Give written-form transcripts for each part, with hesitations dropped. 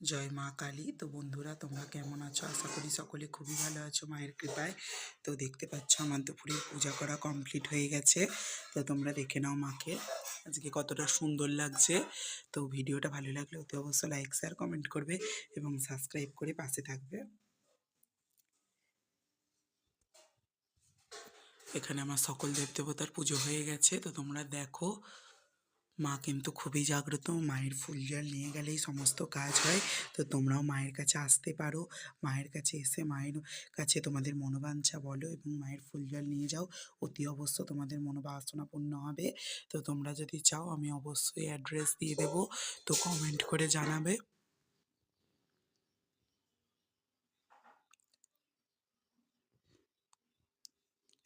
জয় মা কালী। তো বন্ধুরা, তোমরা কেমন আছো? আশা করি সকলে খুবই ভালো আছো মায়ের কৃপায়। তো দেখতে পাচ্ছ আমার দুপুরের পূজা করা কমপ্লিট হয়ে গেছে। তো তোমরা দেখে নাও মাকে আজকে কতটা সুন্দর লাগছে। তো ভিডিওটা ভালো লাগলে অতি অবশ্যই লাইক শেয়ার কমেন্ট করবে এবং সাবস্ক্রাইব করে পাশে থাকবে। এখানে আমার সকল দেবদেবতার পুজো হয়ে গেছে। তো তোমরা দেখো, মা কিন্তু খুবই জাগ্রত। মায়ের ফুল জল নিয়ে গেলেই সমস্ত কাজ হয়। তো তোমরাও মায়ের কাছে আসতে পারো। মায়ের কাছে এসে মায়ের কাছে তোমাদের মনোবাঞ্ছা বলো এবং মায়ের ফুল জল নিয়ে যাও। অতি অবশ্য তোমাদের মনোবাসনা পূর্ণ হবে। তো তোমরা যদি চাও আমি অবশ্যই অ্যাড্রেস দিয়ে দেবো, তো কমেন্ট করে জানাবে।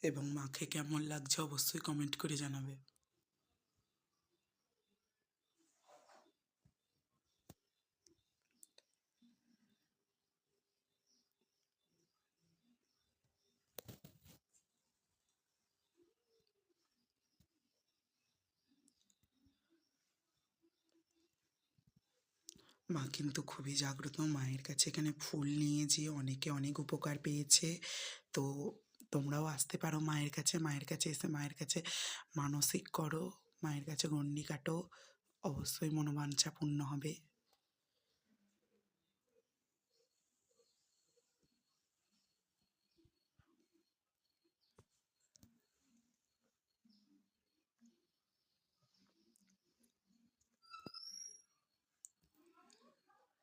এবং মাকে কেমন লাগছে অবশ্যই কমেন্ট করে জানাবে। মা কিন্তু খুবই জাগ্রত। মায়ের কাছে এখানে ফুল নিয়ে যেয়ে অনেকে অনেক উপকার পেয়েছে। তো তোমরাও আসতে পারো মায়ের কাছে। মায়ের কাছে এসে মায়ের কাছে মানসিক করো, মায়ের কাছে গণ্ডি কাটো, অবশ্যই মনোবাঞ্ছা পূর্ণ হবে।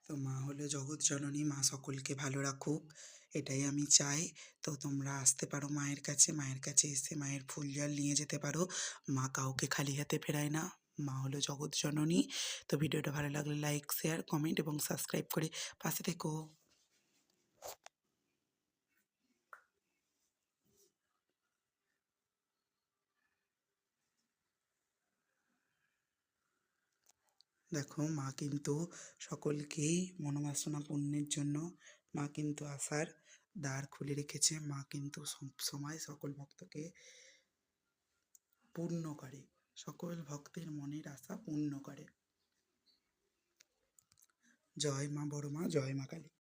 তো মা হলো জগৎ জননী, মা সকলকে ভালো রাখুক, এটাই আমি চাই। তো তোমরা আসতে পারো মায়ের কাছে। মায়ের কাছে এসে মায়ের ফুল জল নিয়ে যেতে পারো। মা কাউকে খালি হাতে ফেরায় না। মা হলো জগৎ জননী। তো ভিডিওটা ভালো লাগলে লাইক শেয়ার কমেন্ট এবং সাবস্ক্রাইব করে পাশে থেকো। দেখো, মা কিন্তু সকলকেই মনোবাসনা পূর্ণের জন্য মা কিন্তু আসার দ্বার খুলে রেখেছে। মা কিন্তু সবসময় সকল ভক্তকে পূর্ণ করে, সকল ভক্তের মনের আশা পূর্ণ করে। জয় মা বড় মা, জয় মা কালী।